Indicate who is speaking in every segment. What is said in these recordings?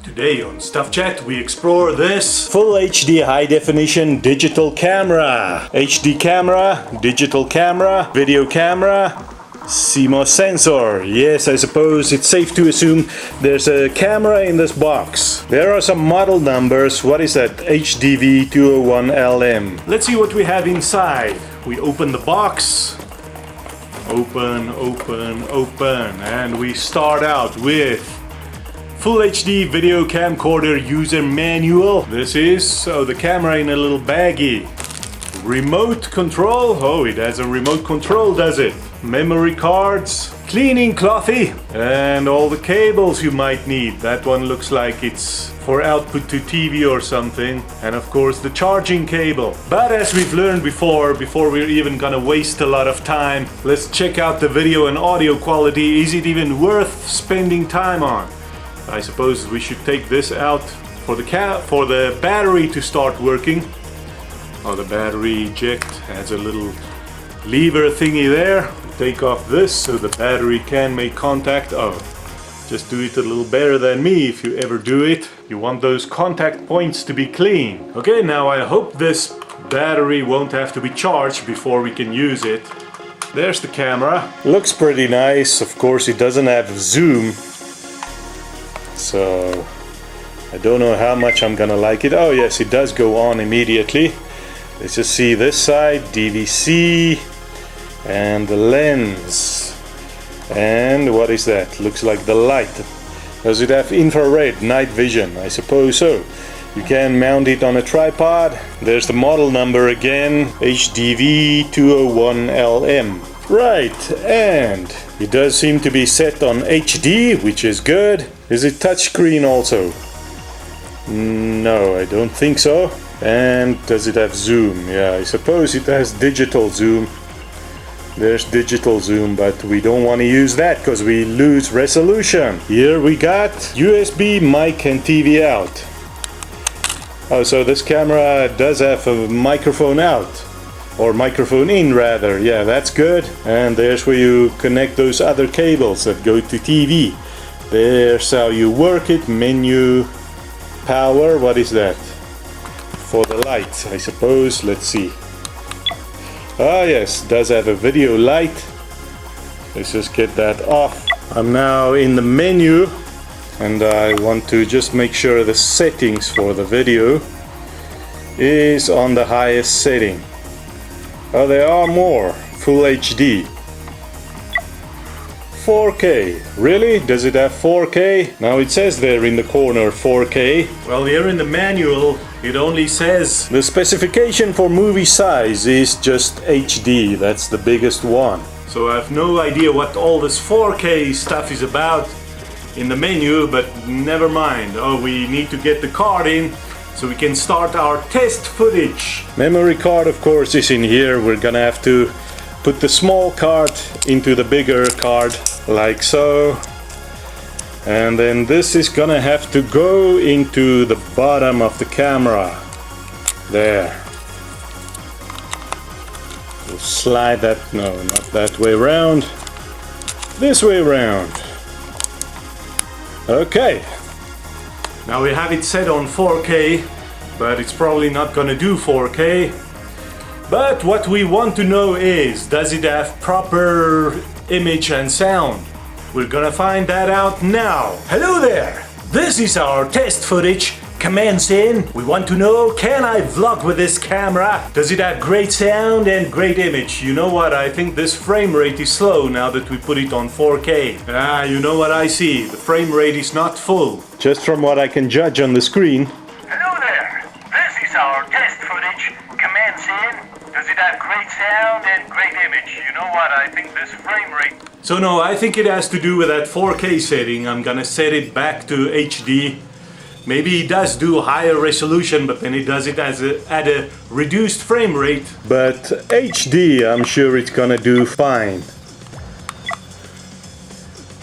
Speaker 1: Today on Stuff Chat we explore this Full HD high definition digital camera. HD camera, digital camera, video camera, CMOS sensor. Yes, I suppose it's safe to assume there's a camera in this box. There are some model numbers. What is that? HDV-201LM. Let's see what we have inside. We open the box. Open, and we start out with Full HD video camcorder user manual. This is the camera in a little baggie. Remote control. Oh, it has a remote control, does it? Memory cards, cleaning clothy, and all the cables you might need. That one looks like it's for output to TV or something. And of course the charging cable. But as we've learned before we're even gonna waste a lot of time, let's check out the video and audio quality. Is it even worth spending time on? I suppose we should take this out for the battery to start working. Oh, the battery eject has a little lever thingy there. Take off this so the battery can make contact. Oh, just do it a little better than me if you ever do it. You want those contact points to be clean. Okay, now I hope this battery won't have to be charged before we can use it. There's the camera. Looks pretty nice. Of course, it doesn't have zoom, so I don't know how much I'm gonna like it. Oh yes, it does go on immediately. Let's just see this side, DVC, and the lens. And what is that? Looks like the light. Does it have infrared night vision? I suppose so. You can mount it on a tripod. There's the model number again, HDV-201LM. Right, and it does seem to be set on HD, which is good. Is it touchscreen also? No, I don't think so. And does it have zoom? Yeah, I suppose it has digital zoom. There's digital zoom, but we don't want to use that because we lose resolution. Here we got USB, mic and TV out. Oh, so this camera does have a microphone out. Or microphone in rather. Yeah, that's good. And there's where you connect those other cables that go to TV. There's how you work it. Menu, power, what is that? For the light, I suppose. Let's see. Ah yes, does have a video light. Let's just get that off. I'm now in the menu and I want to just make sure the settings for the video is on the highest setting. Oh, there are more. Full HD. 4K. Really? Does it have 4K? Now it says there in the corner 4K. Well, here in the manual it only says the specification for movie size is just HD. That's the biggest one. So I have no idea what all this 4K stuff is about in the menu, but never mind. Oh, we need to get the card in so we can start our test footage. Memory card, of course, is in here. We're gonna have to put the small card into the bigger card, like so. And then this is gonna have to go into the bottom of the camera. There. We'll slide that, no, not that way around. This way around. Okay. Now we have it set on 4K, but it's probably not gonna do 4K. But what we want to know is, does it have proper image and sound? We're gonna find that out now. Hello there! This is our test footage. Commence in. We want to know, can I vlog with this camera? Does it have great sound and great image? You know what? I think this frame rate is slow now that we put it on 4K. Ah, you know what I see? The frame rate is not full. Just from what I can judge on the screen.
Speaker 2: Hello there! This is our test footage. Commence in. Does it have great sound and great image? You know what? I think this frame rate...
Speaker 1: So no, I think it has to do with that 4K setting. I'm gonna set it back to HD. Maybe it does do higher resolution, but then it does it at a reduced frame rate. But HD, I'm sure it's gonna do fine.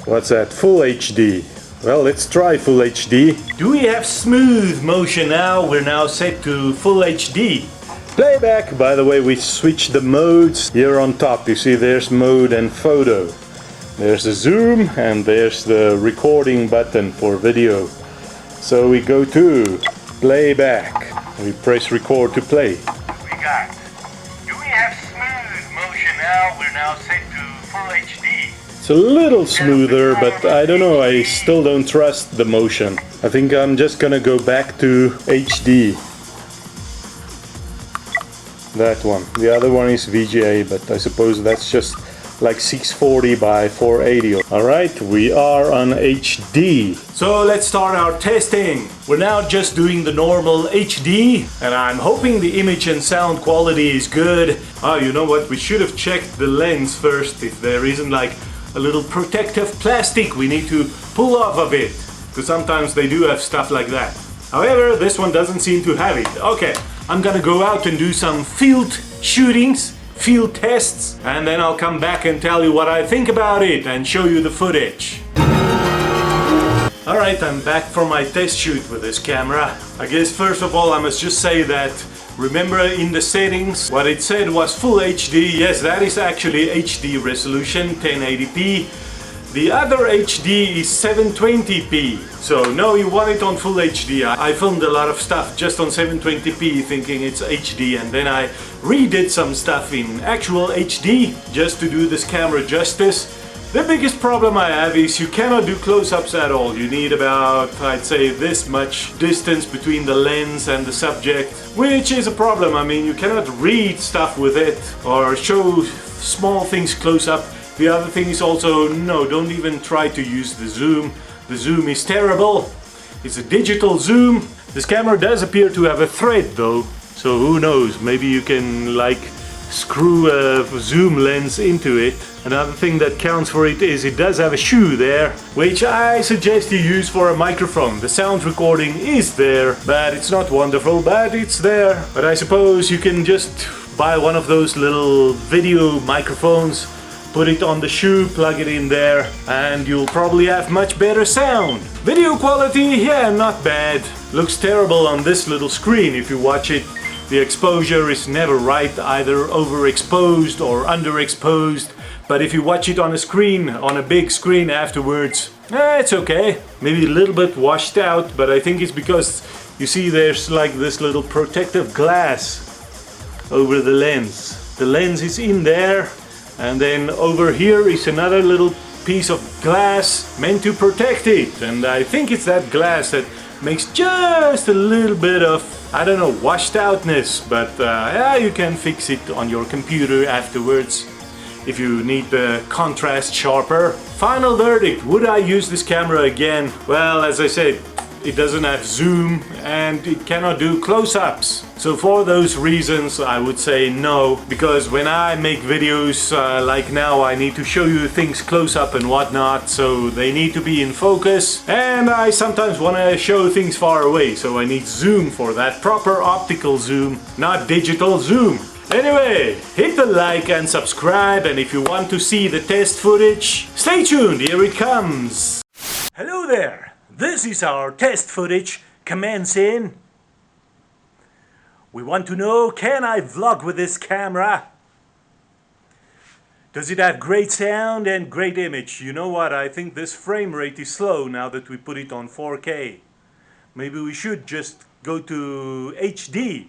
Speaker 1: What's that? Full HD. Well, let's try Full HD. Do we have smooth motion now? We're now set to Full HD. Playback, by the way, we switched the modes here on top. You see there's mode and photo. There's the zoom and there's the recording button for video. So we go to playback. We press record to play.
Speaker 2: We got. Do we have smooth motion now? We're now set to full HD.
Speaker 1: It's a little smoother, but I don't know, I still don't trust the motion. I think I'm just gonna go back to HD. That one. The other one is VGA, but I suppose that's just like 640 by 480. Alright, we are on HD. So let's start our testing. We're now just doing the normal HD, and I'm hoping the image and sound quality is good. Oh, you know what? We should have checked the lens first, if there isn't like a little protective plastic we need to pull off of it. Because sometimes they do have stuff like that. However, this one doesn't seem to have it. Okay, I'm gonna go out and do some field shootings, field tests, and then I'll come back and tell you what I think about it and show you the footage. Alright, I'm back for my test shoot with this camera. I guess first of all I must just say that, remember in the settings what it said was full HD. Yes, that is actually HD resolution, 1080p. The other HD is 720p. So no, you want it on full HD. I filmed a lot of stuff just on 720p thinking it's HD, and then I redid some stuff in actual HD just to do this camera justice. The biggest problem I have is you cannot do close-ups at all. You need about, I'd say, this much distance between the lens and the subject, which is a problem. I mean, you cannot read stuff with it or show small things close up. The other thing is also, no, don't even try to use the zoom. The zoom is terrible. It's a digital zoom. This camera does appear to have a thread though, so who knows, maybe you can like screw a zoom lens into it. Another thing that counts for it is it does have a shoe there, which I suggest you use for a microphone. The sound recording is there, but it's not wonderful, but it's there. But I suppose you can just buy one of those little video microphones, put it on the shoe, plug it in there, and you'll probably have much better sound. Video quality, yeah, not bad. Looks terrible on this little screen if you watch it. The exposure is never right, either overexposed or underexposed. But if you watch it on a screen, on a big screen afterwards, it's okay. Maybe a little bit washed out, but I think it's because you see there's like this little protective glass over the lens. The lens is in there, and then over here is another little piece of glass meant to protect it. And I think it's that glass that makes just a little bit of, I don't know, washed outness. But yeah, you can fix it on your computer afterwards if you need the contrast sharper. Final verdict, would I use this camera again? Well, as I said, it doesn't have zoom and it cannot do close-ups. So for those reasons I would say no, because when I make videos like now, I need to show you things close up and whatnot, so they need to be in focus, and I sometimes want to show things far away, so I need zoom for that, proper optical zoom, not digital zoom. Anyway, hit the like and subscribe, and if you want to see the test footage, stay tuned, here it comes. Hello there! This is our test footage commencing. We want to know, can I vlog with this camera? Does it have great sound and great image? You know what, I think this frame rate is slow now that we put it on 4K. Maybe we should just go to HD.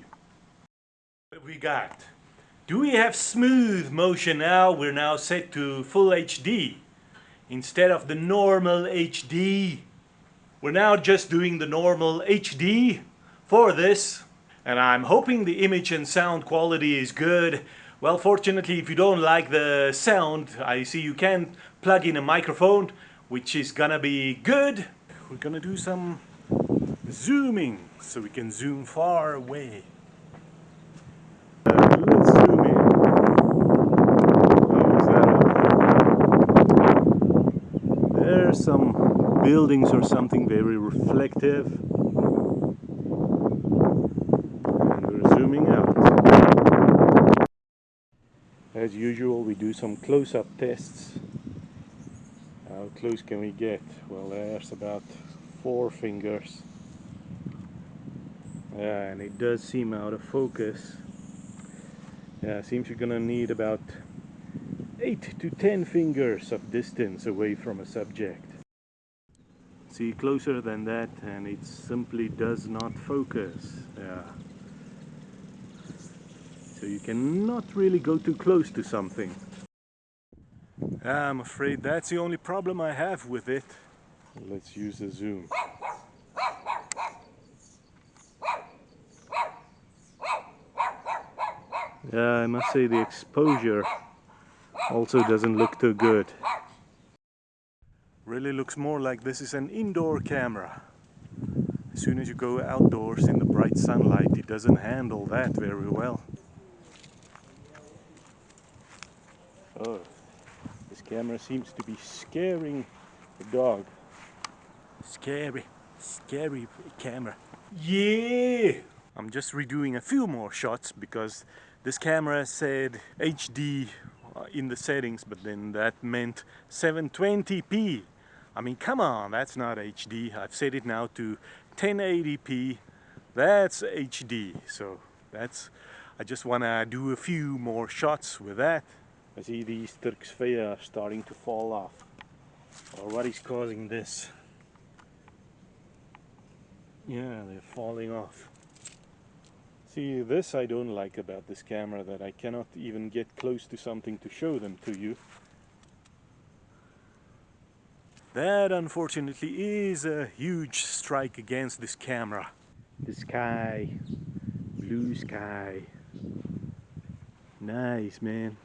Speaker 1: What have we got? Do we have smooth motion now? We're now set to full HD instead of the normal HD. We're now just doing the normal HD for this, and I'm hoping the image and sound quality is good. Well, fortunately, if you don't like the sound, I see you can plug in a microphone, which is gonna be good. We're gonna do some zooming so we can zoom far away. Let's zoom in. How is that? There's some buildings or something very reflective, and we're zooming out. As usual, we do some close-up tests. How close can we get? Well, there's about 4 fingers. Yeah, and it does seem out of focus. Yeah, seems you're gonna need about 8 to 10 fingers of distance away from a subject. See, closer than that and it simply does not focus. Yeah. So you cannot really go too close to something. I'm afraid that's the only problem I have with it. Let's use a zoom. Yeah, I must say the exposure also doesn't look too good. Really looks more like this is an indoor camera. As soon as you go outdoors in the bright sunlight, it doesn't handle that very well. Oh, this camera seems to be scaring the dog. Scary camera. Yeah! I'm just redoing a few more shots because this camera said HD in the settings, but then that meant 720p. I mean, come on, that's not HD. I've set it now to 1080p. That's HD. So I just want to do a few more shots with that. I see these Turks are starting to fall off. Or what is causing this? Yeah, they're falling off. See, this I don't like about this camera, that I cannot even get close to something to show them to you. That unfortunately is a huge strike against this camera. The sky, blue sky. Nice, man.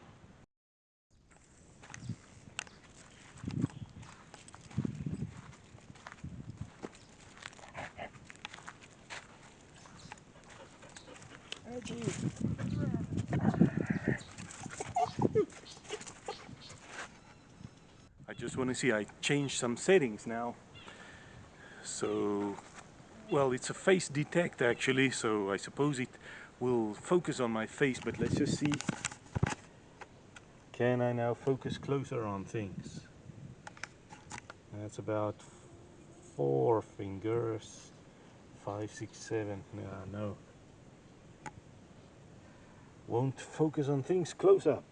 Speaker 1: I just want to see, I changed some settings now. So, well, it's a face detect actually, so I suppose it will focus on my face, but let's just see. Can I now focus closer on things? That's about 4 fingers. 5, 6, 7. Yeah, no. Won't focus on things close up.